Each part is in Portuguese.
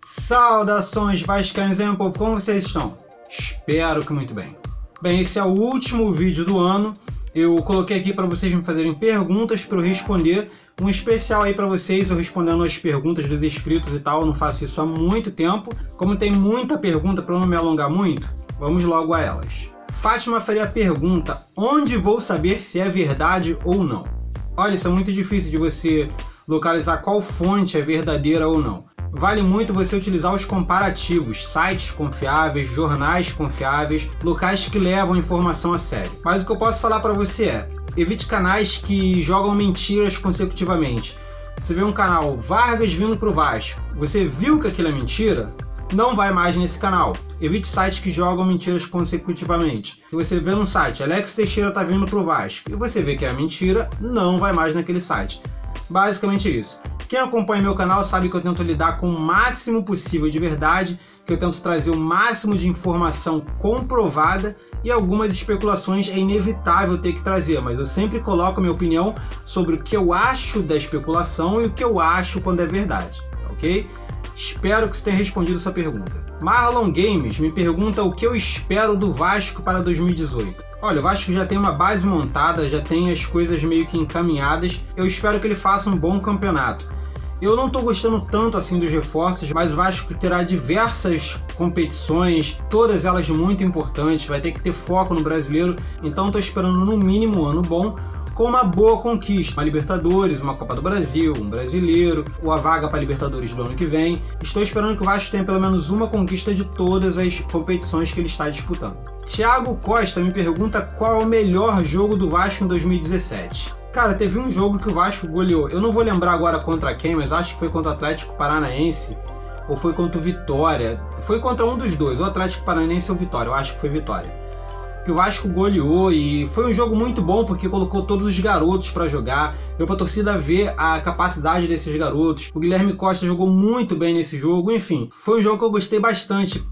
Saudações vascaínos, meu povo, como vocês estão? Espero que muito bem. Bem, esse é o último vídeo do ano. Eu coloquei aqui para vocês me fazerem perguntas para eu responder. Um especial aí para vocês, eu respondendo as perguntas dos inscritos e tal. Eu não faço isso há muito tempo. Como tem muita pergunta para eu não me alongar muito, vamos logo a elas. Fátima faria a pergunta: onde vou saber se é verdade ou não? Olha, isso é muito difícil de você localizar qual fonte é verdadeira ou não. Vale muito você utilizar os comparativos, sites confiáveis, jornais confiáveis, locais que levam informação a sério. Mas o que eu posso falar para você é: evite canais que jogam mentiras consecutivamente. Você vê um canal Vargas vindo pro Vasco, você viu que aquilo é mentira? Não vai mais nesse canal. Evite sites que jogam mentiras consecutivamente. Se você vê no site Alex Teixeira tá vindo pro Vasco e você vê que é mentira, não vai mais naquele site. Basicamente isso. Quem acompanha meu canal sabe que eu tento lidar com o máximo possível de verdade, que eu tento trazer o máximo de informação comprovada, e algumas especulações é inevitável ter que trazer, mas eu sempre coloco a minha opinião sobre o que eu acho da especulação e o que eu acho quando é verdade, ok? Espero que você tenha respondido essa pergunta. Marlon Games me pergunta o que eu espero do Vasco para 2018. Olha, o Vasco já tem uma base montada, já tem as coisas meio que encaminhadas. Eu espero que ele faça um bom campeonato. Eu não estou gostando tanto assim dos reforços, mas o Vasco terá diversas competições, todas elas muito importantes, vai ter que ter foco no brasileiro, então estou esperando no mínimo um ano bom, com uma boa conquista, uma Libertadores, uma Copa do Brasil, um Brasileiro, ou a vaga para a Libertadores do ano que vem. Estou esperando que o Vasco tenha pelo menos uma conquista de todas as competições que ele está disputando. Thiago Costa me pergunta qual é o melhor jogo do Vasco em 2017. Cara, teve um jogo que o Vasco goleou, eu não vou lembrar agora contra quem, mas acho que foi contra o Atlético Paranaense, ou foi contra o Vitória. Foi contra um dos dois, ou Atlético Paranaense ou Vitória, eu acho que foi Vitória. Que o Vasco goleou e foi um jogo muito bom porque colocou todos os garotos para jogar, deu para a torcida ver a capacidade desses garotos. O Guilherme Costa jogou muito bem nesse jogo, enfim, foi um jogo que eu gostei bastante,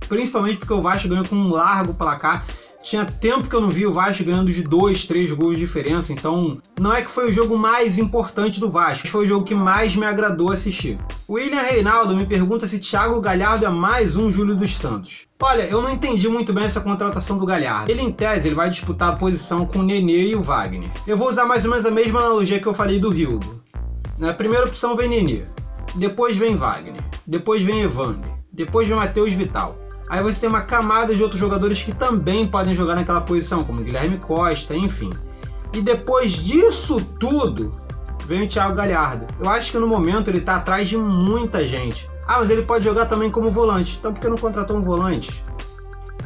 principalmente porque o Vasco ganhou com um largo placar. Tinha tempo que eu não vi o Vasco ganhando de 2, 3 gols de diferença, então não é que foi o jogo mais importante do Vasco, foi o jogo que mais me agradou assistir. William Reinaldo me pergunta se Thiago Galhardo é mais um Júlio dos Santos. Olha, eu não entendi muito bem essa contratação do Galhardo. Ele, em tese, ele vai disputar a posição com o Nenê e o Wagner. Eu vou usar mais ou menos a mesma analogia que eu falei do Rildo. Na primeira opção vem Nenê, depois vem Wagner, depois vem Evander, depois vem Matheus Vital. Aí você tem uma camada de outros jogadores que também podem jogar naquela posição, como Guilherme Costa, enfim. E depois disso tudo, vem o Thiago Galhardo. Eu acho que no momento ele está atrás de muita gente. Ah, mas ele pode jogar também como volante. Então por que não contratou um volante?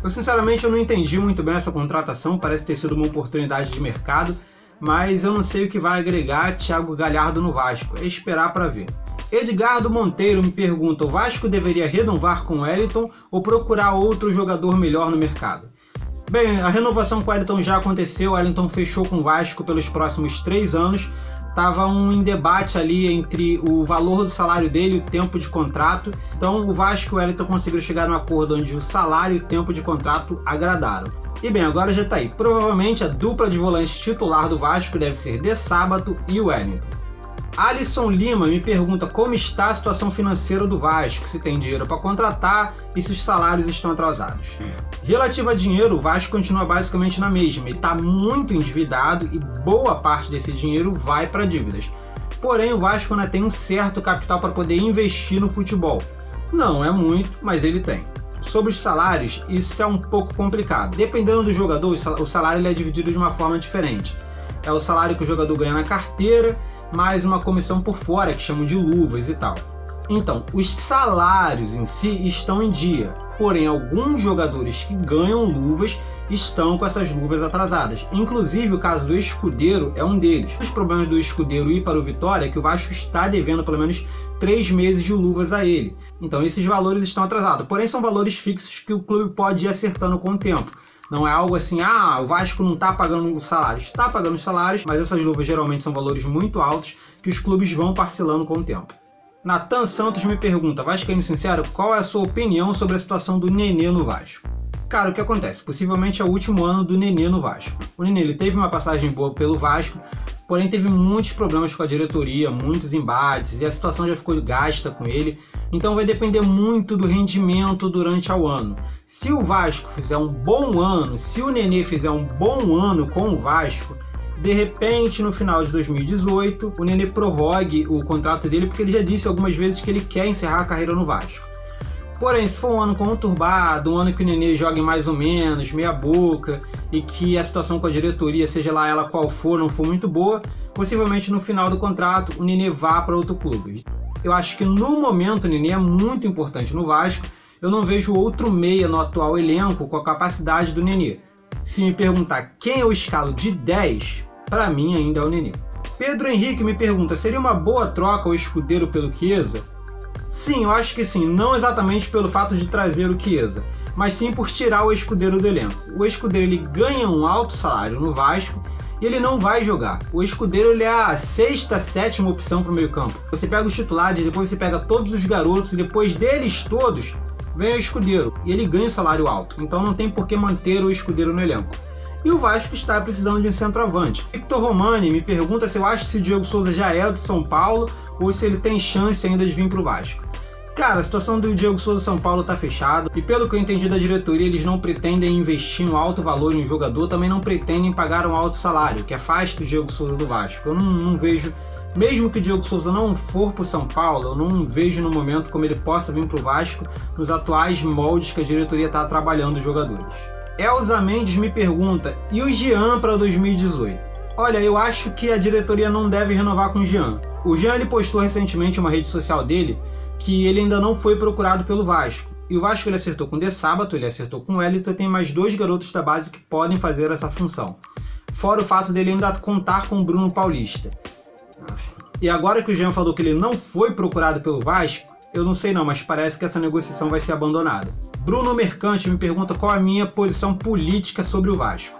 Eu sinceramente eu não entendi muito bem essa contratação, parece ter sido uma oportunidade de mercado, mas eu não sei o que vai agregar Thiago Galhardo no Vasco. É esperar para ver. Edgardo Monteiro me pergunta: o Vasco deveria renovar com o Wellington ou procurar outro jogador melhor no mercado? Bem, a renovação com o Wellington já aconteceu, o Wellington fechou com o Vasco pelos próximos 3 anos. Estava em debate ali entre o valor do salário dele e o tempo de contrato. Então o Vasco e o Wellington conseguiram chegar num acordo onde o salário e o tempo de contrato agradaram. E bem, agora já está aí. Provavelmente a dupla de volantes titular do Vasco deve ser De Sábato e o Wellington. Alisson Lima me pergunta como está a situação financeira do Vasco, se tem dinheiro para contratar e se os salários estão atrasados. Relativo a dinheiro, o Vasco continua basicamente na mesma, ele está muito endividado e boa parte desse dinheiro vai para dívidas. Porém, o Vasco ainda tem um certo capital para poder investir no futebol. Não é muito, mas ele tem. Sobre os salários, isso é um pouco complicado. Dependendo do jogador, o salário ele é dividido de uma forma diferente. É o salário que o jogador ganha na carteira, mais uma comissão por fora, que chamam de luvas e tal. Então, os salários em si estão em dia, porém alguns jogadores que ganham luvas estão com essas luvas atrasadas. Inclusive o caso do Escudeiro é um deles. Os problemas do Escudeiro ir para o Vitória é que o Vasco está devendo pelo menos 3 meses de luvas a ele. Então esses valores estão atrasados, porém são valores fixos que o clube pode ir acertando com o tempo. Não é algo assim, o Vasco não está pagando os salários. Está pagando os salários, mas essas luvas geralmente são valores muito altos que os clubes vão parcelando com o tempo. Natan Santos me pergunta: vascaíno sincero, qual é a sua opinião sobre a situação do Nenê no Vasco? Cara, o que acontece? Possivelmente é o último ano do Nenê no Vasco. O Nenê ele teve uma passagem boa pelo Vasco, porém teve muitos problemas com a diretoria, muitos embates, e a situação já ficou gasta com ele. Então vai depender muito do rendimento durante o ano. Se o Vasco fizer um bom ano, se o Nenê fizer um bom ano com o Vasco, de repente no final de 2018 o Nenê prorrogue o contrato dele, porque ele já disse algumas vezes que ele quer encerrar a carreira no Vasco. Porém, se for um ano conturbado, um ano que o Nenê jogue mais ou menos, meia boca, e que a situação com a diretoria, seja lá ela qual for, não for muito boa, possivelmente no final do contrato o Nenê vá para outro clube. Eu acho que no momento o Nenê é muito importante no Vasco. Eu não vejo outro meia no atual elenco com a capacidade do Nenê. Se me perguntar quem eu escalo de 10, para mim ainda é o Nenê. Pedro Henrique me pergunta, seria uma boa troca o Escudeiro pelo Chiesa? Sim, eu acho que sim, não exatamente pelo fato de trazer o Chiesa, mas sim por tirar o Escudeiro do elenco. O Escudeiro ele ganha um alto salário no Vasco e ele não vai jogar. O Escudeiro ele é a sexta, sétima opção para o meio campo. Você pega os titulares, depois você pega todos os garotos e depois deles todos vem o Escudeiro e ele ganha um salário alto, então não tem por que manter o Escudeiro no elenco. E o Vasco está precisando de um centroavante. Victor Romani me pergunta se eu acho que o Diego Souza já é do São Paulo ou se ele tem chance ainda de vir para o Vasco. Cara, a situação do Diego Souza São Paulo está fechada e pelo que eu entendi da diretoria, eles não pretendem investir um alto valor em um jogador, também não pretendem pagar um alto salário, que afaste o Diego Souza do Vasco. Eu não vejo, mesmo que o Diego Souza não for para o São Paulo, eu não vejo no momento como ele possa vir para o Vasco nos atuais moldes que a diretoria está trabalhando os jogadores. Elza Mendes me pergunta, e o Jean para 2018? Olha, eu acho que a diretoria não deve renovar com o Jean. O Jean ele postou recentemente em uma rede social dele que ele ainda não foi procurado pelo Vasco. E o Vasco ele acertou com o De Sábato, ele acertou com o Wellington, tem mais 2 garotos da base que podem fazer essa função. Fora o fato dele ainda contar com o Bruno Paulista. E agora que o Jean falou que ele não foi procurado pelo Vasco, eu não sei não, mas parece que essa negociação vai ser abandonada. Bruno Mercante me pergunta qual a minha posição política sobre o Vasco.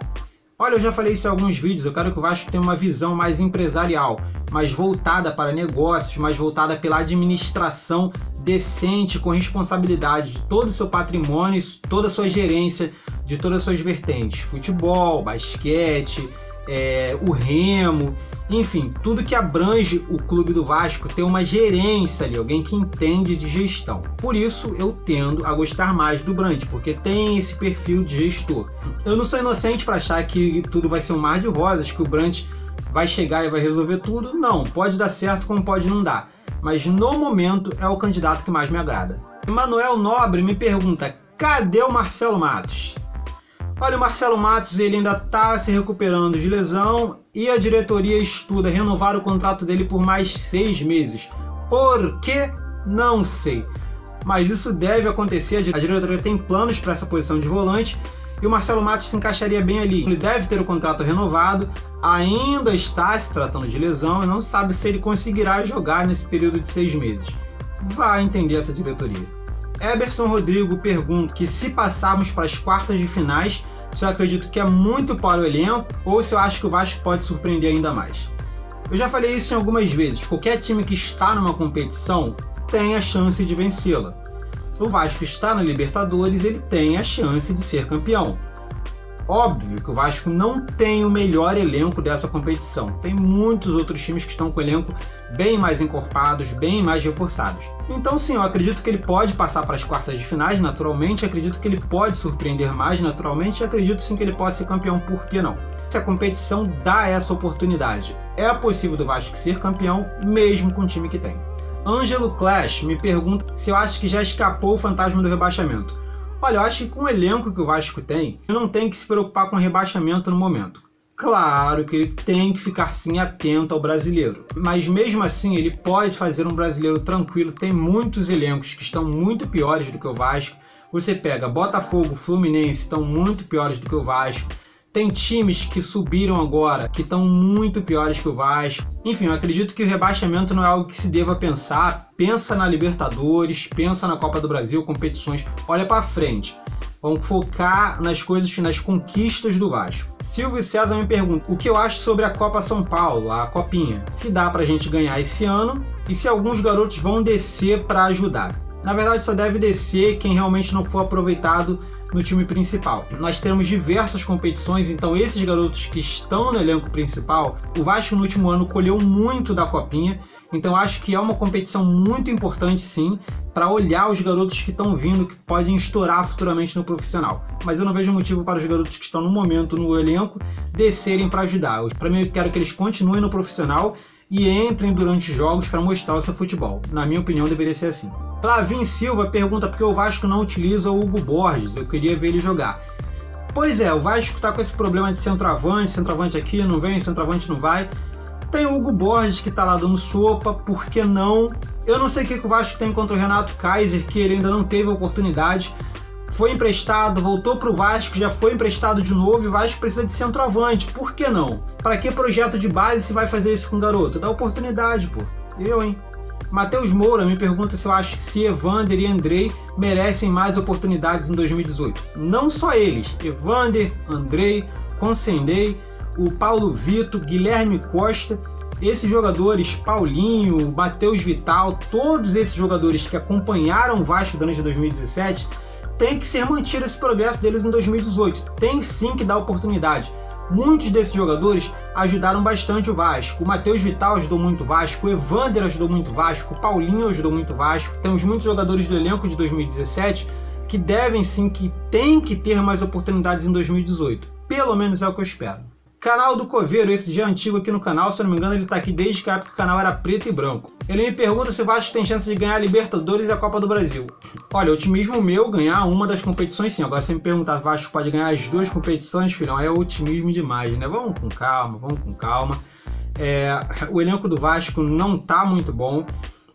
Olha, eu já falei isso em alguns vídeos, eu quero que o Vasco tenha uma visão mais empresarial, mais voltada para negócios, mais voltada pela administração decente, com responsabilidade de todo o seu patrimônio, toda a sua gerência, de todas as suas vertentes. Futebol, basquete, o remo, enfim, tudo que abrange o clube do Vasco tem uma gerência ali, alguém que entende de gestão. Por isso eu tendo a gostar mais do Brandt, porque tem esse perfil de gestor. Eu não sou inocente para achar que tudo vai ser um mar de rosas, que o Brandt vai chegar e vai resolver tudo. Não, pode dar certo como pode não dar. Mas no momento é o candidato que mais me agrada. Emanuel Nobre me pergunta, cadê o Marcelo Matos? Olha, o Marcelo Matos ele ainda está se recuperando de lesão e a diretoria estuda renovar o contrato dele por mais 6 meses. Por quê? Não sei. Mas isso deve acontecer, a diretoria tem planos para essa posição de volante e o Marcelo Matos se encaixaria bem ali. Ele deve ter o contrato renovado, ainda está se tratando de lesão e não sabe se ele conseguirá jogar nesse período de 6 meses. Vai entender essa diretoria. Eberson Rodrigo pergunta que se passarmos para as quartas de finais, se eu acredito que é muito para o elenco ou se eu acho que o Vasco pode surpreender ainda mais. Eu já falei isso em algumas vezes, qualquer time que está numa competição tem a chance de vencê-la. O Vasco está na Libertadores, ele tem a chance de ser campeão. Óbvio que o Vasco não tem o melhor elenco dessa competição. Tem muitos outros times que estão com o elenco bem mais encorpados, bem mais reforçados. Então sim, eu acredito que ele pode passar para as quartas de finais naturalmente, acredito que ele pode surpreender mais naturalmente e acredito sim que ele pode ser campeão, por que não? Se a competição dá essa oportunidade, é possível do Vasco ser campeão mesmo com o time que tem. Ângelo Clash me pergunta se eu acho que já escapou o fantasma do rebaixamento. Olha, eu acho que com o elenco que o Vasco tem, ele não tem que se preocupar com rebaixamento no momento. Claro que ele tem que ficar sim atento ao brasileiro, mas mesmo assim ele pode fazer um brasileiro tranquilo. Tem muitos elencos que estão muito piores do que o Vasco. Você pega Botafogo, Fluminense, estão muito piores do que o Vasco. Tem times que subiram agora, que estão muito piores que o Vasco. Enfim, eu acredito que o rebaixamento não é algo que se deva pensar. Pensa na Libertadores, pensa na Copa do Brasil, competições. Olha para frente. Vamos focar nas coisas, nas conquistas do Vasco. Silvio César me pergunta o que eu acho sobre a Copa São Paulo, a Copinha. Se dá pra gente ganhar esse ano e se alguns garotos vão descer para ajudar. Na verdade, só deve descer quem realmente não for aproveitado no time principal. Nós teremos diversas competições, então esses garotos que estão no elenco principal, o Vasco no último ano colheu muito da Copinha, então acho que é uma competição muito importante sim, para olhar os garotos que estão vindo, que podem estourar futuramente no profissional. Mas eu não vejo motivo para os garotos que estão no momento no elenco descerem para ajudar. Para mim, eu quero que eles continuem no profissional e entrem durante jogos para mostrar o seu futebol. Na minha opinião, deveria ser assim. Flavinho Silva pergunta por que o Vasco não utiliza o Hugo Borges. Eu queria ver ele jogar. Pois é, o Vasco está com esse problema de centroavante aqui, não vem, centroavante não vai. Tem o Hugo Borges que está lá dando sopa, por que não? Eu não sei o que o Vasco tem contra o Renato Kaiser, que ele ainda não teve oportunidade. Foi emprestado, voltou para o Vasco, já foi emprestado de novo e o Vasco precisa de centroavante. Por que não? Para que projeto de base se vai fazer isso com o garoto? Dá oportunidade, pô. Hein? Matheus Moura me pergunta se eu acho que se Evander e Andrei merecem mais oportunidades em 2018. Não só eles, Evander, Andrei, Consendei, o Paulo Vitor, Guilherme Costa, esses jogadores, Paulinho, Matheus Vital, todos esses jogadores que acompanharam o Vasco durante 2017, tem que ser mantido esse progresso deles em 2018. Tem sim que dar oportunidade. Muitos desses jogadores ajudaram bastante o Vasco. O Matheus Vital ajudou muito o Vasco, o Evander ajudou muito o Vasco, o Paulinho ajudou muito o Vasco. Temos muitos jogadores do elenco de 2017 que devem sim, que tem que ter mais oportunidades em 2018. Pelo menos é o que eu espero. Canal do Coveiro, esse já é antigo aqui no canal, se eu não me engano ele está aqui desde que a época que o canal era preto e branco. Ele me pergunta se o Vasco tem chance de ganhar a Libertadores e a Copa do Brasil. Olha, otimismo meu ganhar uma das competições sim, agora se me perguntar se o Vasco pode ganhar as duas competições, filhão, é otimismo demais, né? Vamos com calma. O elenco do Vasco não tá muito bom.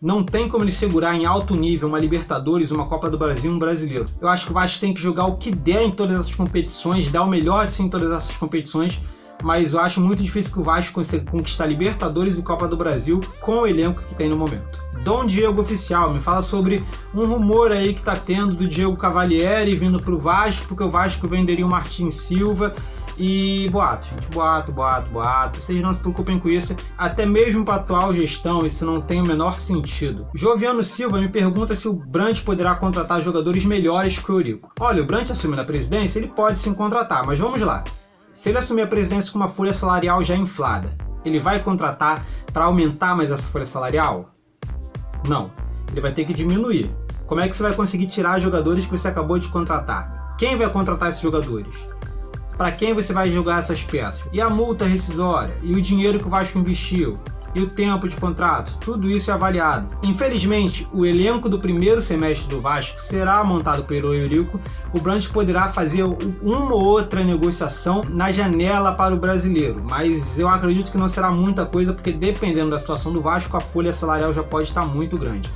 Não tem como ele segurar em alto nível uma Libertadores, uma Copa do Brasil e um Brasileiro. Eu acho que o Vasco tem que jogar o que der em todas essas competições, dar o melhor sim em todas essas competições, mas eu acho muito difícil que o Vasco consiga conquistar Libertadores e Copa do Brasil com o elenco que tem no momento. Dom Diego Oficial me fala sobre um rumor aí que tá tendo do Diego Cavalieri vindo pro Vasco, porque o Vasco venderia o Martin Silva. E boato, gente, boato. Vocês não se preocupem com isso. Até mesmo para a atual gestão, isso não tem o menor sentido. Joviano Silva me pergunta se o Brant poderá contratar jogadores melhores que o Eurico. Olha, o Brant assumindo a presidência, ele pode sim contratar, mas vamos lá. Se ele assumir a presidência com uma folha salarial já inflada, ele vai contratar para aumentar mais essa folha salarial? Não. Ele vai ter que diminuir. Como é que você vai conseguir tirar jogadores que você acabou de contratar? Quem vai contratar esses jogadores? Para quem você vai jogar essas peças? E a multa rescisória? E o dinheiro que o Vasco investiu? E o tempo de contrato? Tudo isso é avaliado. Infelizmente, o elenco do primeiro semestre do Vasco será montado pelo Eurico. O Brant poderá fazer uma ou outra negociação na janela para o brasileiro, mas eu acredito que não será muita coisa, porque dependendo da situação do Vasco, a folha salarial já pode estar muito grande.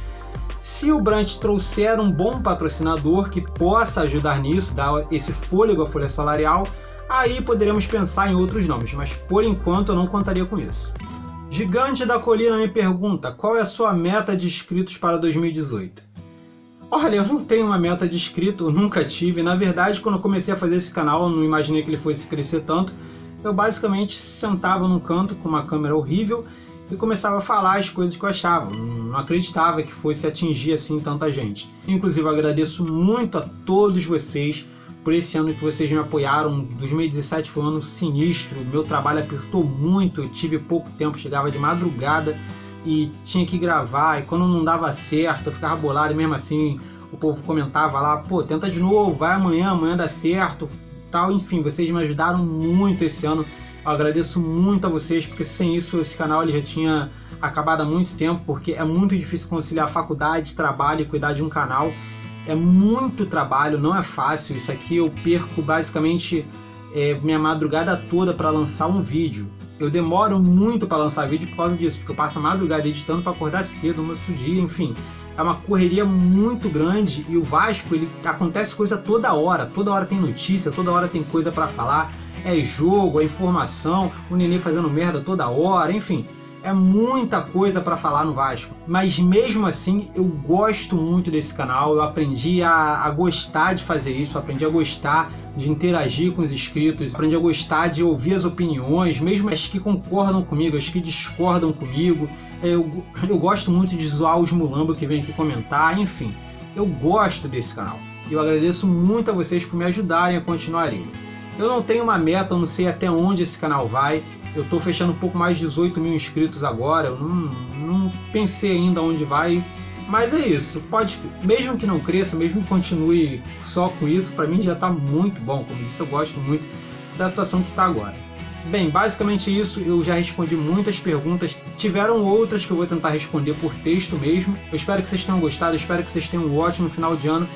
Se o Brant trouxer um bom patrocinador que possa ajudar nisso, dar esse fôlego à folha salarial, aí poderemos pensar em outros nomes, mas por enquanto eu não contaria com isso. Gigante da Colina me pergunta qual é a sua meta de inscritos para 2018. Olha, eu não tenho uma meta de inscrito, eu nunca tive. Na verdade, quando eu comecei a fazer esse canal, eu não imaginei que ele fosse crescer tanto. Eu basicamente sentava num canto com uma câmera horrível e começava a falar as coisas que eu achava. Não acreditava que fosse atingir assim tanta gente. Inclusive, eu agradeço muito a todos vocês por esse ano que vocês me apoiaram. 2017 foi um ano sinistro, meu trabalho apertou muito, eu tive pouco tempo, chegava de madrugada e tinha que gravar, e quando não dava certo eu ficava bolado, e mesmo assim o povo comentava lá, pô, tenta de novo, vai amanhã dá certo, tal. Enfim, vocês me ajudaram muito esse ano, eu agradeço muito a vocês, porque sem isso esse canal ele já tinha acabado há muito tempo, porque é muito difícil conciliar faculdade, trabalho e cuidar de um canal. É muito trabalho, não é fácil. Isso aqui eu perco basicamente minha madrugada toda para lançar um vídeo. Eu demoro muito para lançar vídeo por causa disso, porque eu passo a madrugada editando para acordar cedo no outro dia, enfim. É uma correria muito grande e o Vasco, ele acontece coisa toda hora tem notícia, toda hora tem coisa para falar. É jogo, é informação, o Nenê fazendo merda toda hora, enfim. É muita coisa para falar no Vasco, mas mesmo assim eu gosto muito desse canal, eu aprendi a gostar de fazer isso, aprendi a gostar de interagir com os inscritos, aprendi a gostar de ouvir as opiniões, mesmo as que concordam comigo, as que discordam comigo. Eu gosto muito de zoar os mulambos que vêm aqui comentar, enfim, eu gosto desse canal. E eu agradeço muito a vocês por me ajudarem a continuar ele. Eu não tenho uma meta, eu não sei até onde esse canal vai. Eu estou fechando um pouco mais de 18 mil inscritos agora. Eu não pensei ainda onde vai. Mas é isso. Mesmo que não cresça, mesmo que continue só com isso, para mim já está muito bom. Como disse, eu gosto muito da situação que está agora. Bem, basicamente isso. Eu já respondi muitas perguntas. Tiveram outras que eu vou tentar responder por texto mesmo. Eu espero que vocês tenham gostado. Eu espero que vocês tenham um ótimo final de ano.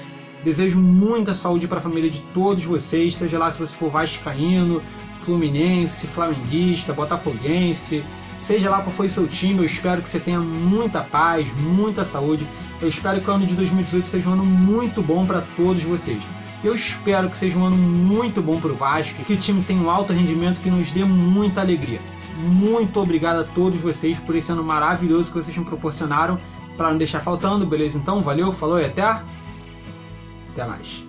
Desejo muita saúde para a família de todos vocês, seja lá se você for vascaíno, fluminense, flamenguista, botafoguense, seja lá qual for o seu time. Eu espero que você tenha muita paz, muita saúde. Eu espero que o ano de 2018 seja um ano muito bom para todos vocês. Eu espero que seja um ano muito bom para o Vasco, que o time tenha um alto rendimento, que nos dê muita alegria. Muito obrigado a todos vocês por esse ano maravilhoso que vocês me proporcionaram, para não deixar faltando, beleza? Então, valeu, falou e até mais.